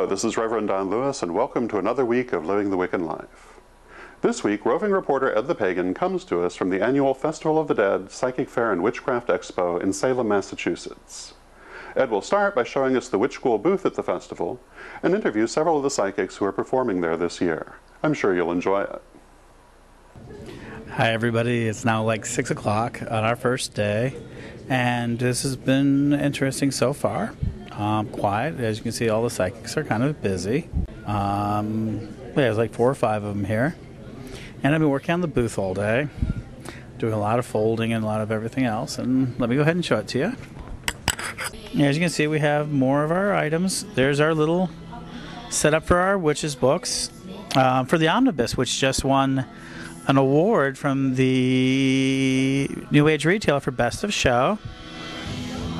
this is Reverend Don Lewis, and welcome to another week of Living the Wiccan Life. This week, roving reporter Ed the Pagan comes to us from the annual Festival of the Dead, Psychic Fair and Witchcraft Expo in Salem, Massachusetts. Ed will start by showing us the Witch School booth at the festival and interview several of the psychics who are performing there this year. I'm sure you'll enjoy it. Hi everybody, it's now like 6 o'clock on our first day, and this has been interesting so far. Quiet, as you can see, all the psychics are kind of busy. There's like 4 or 5 of them here, and I've been working on the booth all day, doing a lot of folding and a lot of everything else, and let me go ahead and show it to you. As you can see, we have more of our items. There's our little setup for our witches books, for the Omnibus, which just won an award from the New Age Retailer for Best of Show.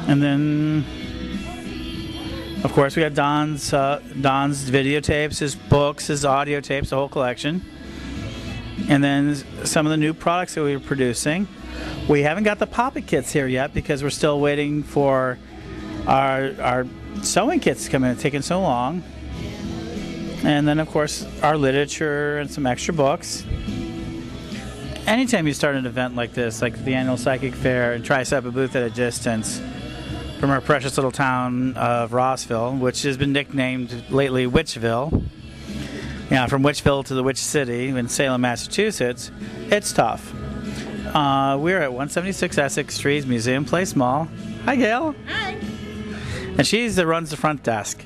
And then, of course, we got Don's videotapes, his books, his audio tapes, the whole collection. And then some of the new products that we were producing. We haven't got the poppet kits here yet because we're still waiting for our sewing kits to come in. It's taken so long. And then, of course, our literature and some extra books. Anytime you start an event like this, like the annual Psychic Fair, and try to set up a booth at a distance from our precious little town of Rossville, which has been nicknamed lately Witchville, from Witchville to the Witch City in Salem, Massachusetts, it's tough. We're at 176 Essex Street, Museum Place Mall. Hi, Gail. Hi. And she's that runs the front desk.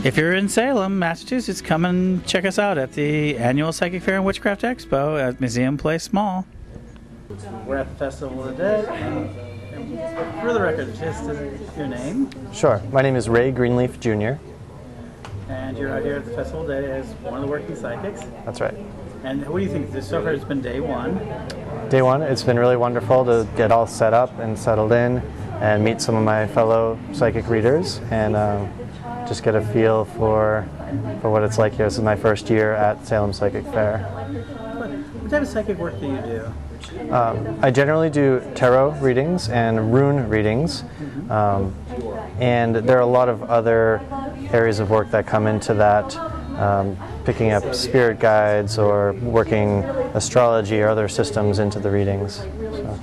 If you're in Salem, Massachusetts, come and check us out at the annual Psychic Fair and Witchcraft Expo at Museum Place Mall. We're at the Festival of the Dead. And for the record, just your name? Sure. My name is Reagh Greenleaf Jr. And you're out here at the Festival of the Dead as one of the working psychics? That's right. And what do you think? So far, it's been day one. Day one, it's been really wonderful to get all set up and settled in and meet some of my fellow psychic readers and just get a feel for what it's like here. This is my first year at Salem Psychic Fair. What type of psychic work do you do? I generally do tarot readings and rune readings, and there are a lot of other areas of work that come into that, picking up spirit guides or working astrology or other systems into the readings. So.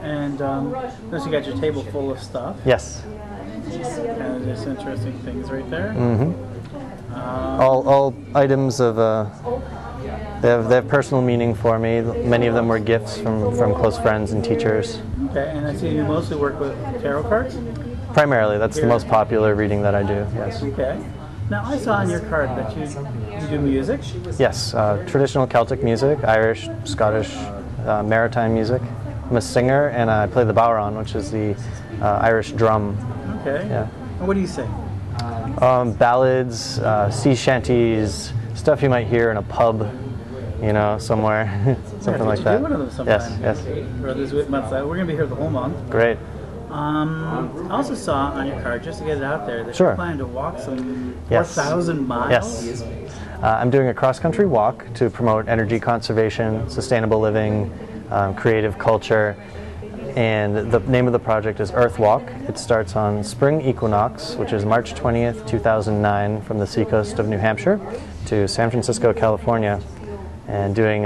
And notice you got your table full of stuff. Yes. And there's interesting things right there. Mm-hmm. All items of they have personal meaning for me. Many of them were gifts from close friends and teachers. Okay, and I see you mostly work with tarot cards? Primarily, that's the most popular reading that I do, yes. Okay. Now, I saw on your card that you do music? Yes, traditional Celtic music, Irish, Scottish, maritime music. I'm a singer, and I play the bodhrán, which is the Irish drum. Okay. Yeah. And what do you sing? Ballads, sea shanties, stuff you might hear in a pub, somewhere, something like that. Do one of them sometime. Yes. For this month, we're going to be here the whole month. Great. I also saw on your card, just to get it out there, that you're planning to walk some 4,000 miles. Yes. I'm doing a cross-country walk to promote energy conservation, sustainable living, creative culture, and the name of the project is Earth Walk. It starts on spring equinox, which is March 20th, 2009, from the seacoast of New Hampshire to San Francisco, California, and doing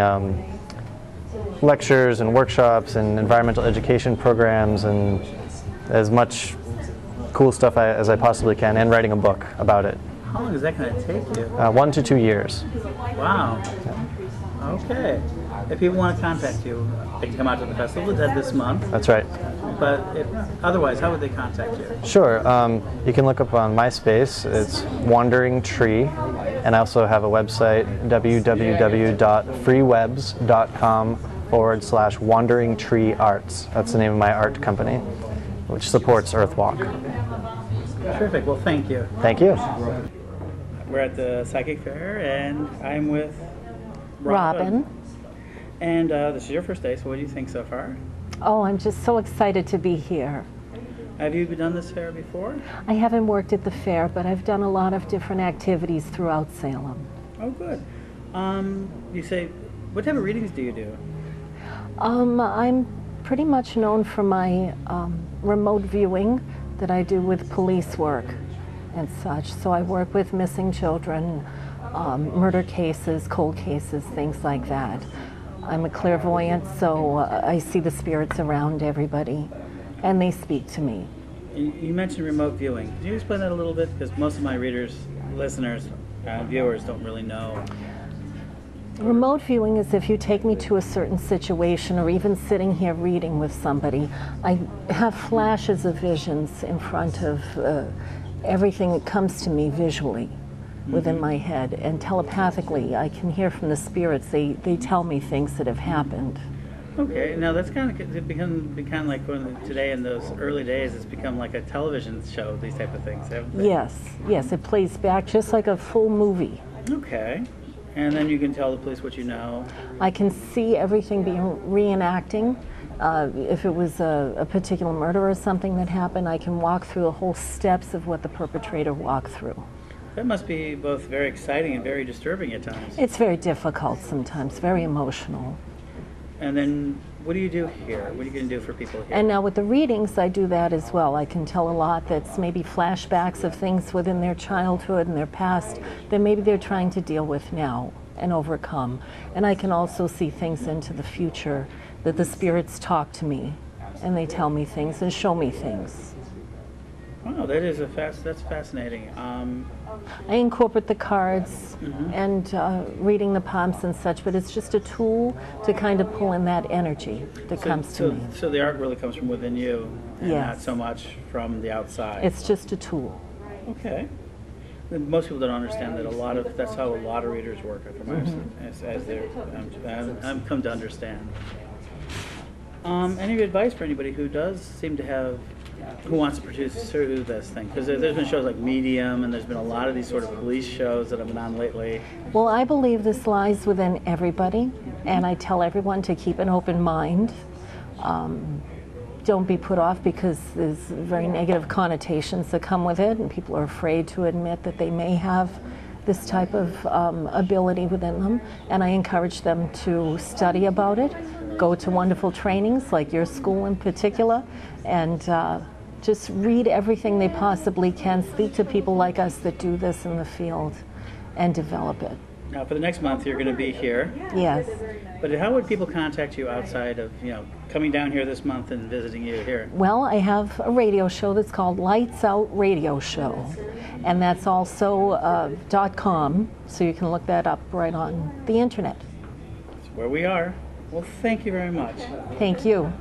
lectures and workshops and environmental education programs and as much cool stuff as I possibly can, and writing a book about it. How long is that going to take you? 1 to 2 years. Wow. Yeah. Okay. If people want to contact you, they can come out to the Festival of the Dead this month. That's right. But otherwise, how would they contact you? Sure. You can look up on MySpace. It's Wandering Tree. And I also have a website, www.freewebs.com/Wandering Tree Arts. That's the name of my art company, which supports Earthwalk. Terrific. Well, thank you. Thank you. We're at the Psychic Fair, and I'm with Robyne. And this is your first day, so what do you think so far? Oh, I'm just so excited to be here. Have you done this fair before? I haven't worked at the fair, but I've done a lot of different activities throughout Salem. Oh, good. You say, what type of readings do you do? I'm pretty much known for my remote viewing that I do with police work. and such. So I work with missing children, murder cases, cold cases, things like that. I'm a clairvoyant, so I see the spirits around everybody, and they speak to me. You mentioned remote viewing. Can you explain that a little bit? Because most of my readers, listeners, and viewers don't really know. Remote viewing is if you take me to a certain situation, or even sitting here reading with somebody, I have flashes of visions in front of everything that comes to me visually within my head, and telepathically I can hear from the spirits. They tell me things that have happened. Okay, now that's kind of become like today in those early days, it's become like a television show, these type of things, haven't they? Yes, it plays back just like a full movie. Okay, and then you can tell the police what you know. I can see everything being reenacting. If it was a particular murder or something that happened, I can walk through the whole steps of what the perpetrator walked through. That must be both very exciting and very disturbing at times. It's very difficult sometimes, very emotional. And then what do you do here? What are you going to do for people here? And now with the readings, I do that as well. I can tell a lot that's maybe flashbacks of things within their childhood and their past that maybe they're trying to deal with now and overcome. And I can also see things into the future, that the spirits talk to me and they tell me things and show me things. Wow, that's fascinating. I incorporate the cards and reading the palms and such, but it's just a tool to kind of pull in that energy that comes to me. So the art really comes from within you, and Yes. not so much from the outside. It's just a tool. Okay. Most people don't understand that that's how a lot of readers work, from I've come to understand. Any advice for anybody who does seem to have, who wants to pursue this thing? Because there's been shows like Medium, and there's been a lot of these sort of police shows that have been on lately. Well, I believe this lies within everybody, and I tell everyone to keep an open mind. Don't be put off because there's very negative connotations that come with it, and people are afraid to admit that they may have this type of ability within them. And I encourage them to study about it, go to wonderful trainings like your school in particular, and just read everything they possibly can, speak to people like us that do this in the field, and develop it. Now, for the next month, you're going to be here. Yes. But how would people contact you outside of, coming down here this month and visiting you here? Well, I have a radio show that's called Lights Out Radio Show, and that's also .com, so you can look that up right on the internet. That's where we are. Well, thank you very much. Thank you.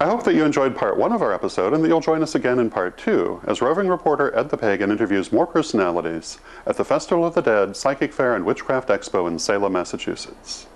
I hope that you enjoyed part 1 of our episode and that you'll join us again in part 2 as roving reporter Ed the Pagan interviews more personalities at the Festival of the Dead Psychic Fair and Witchcraft Expo in Salem, Massachusetts.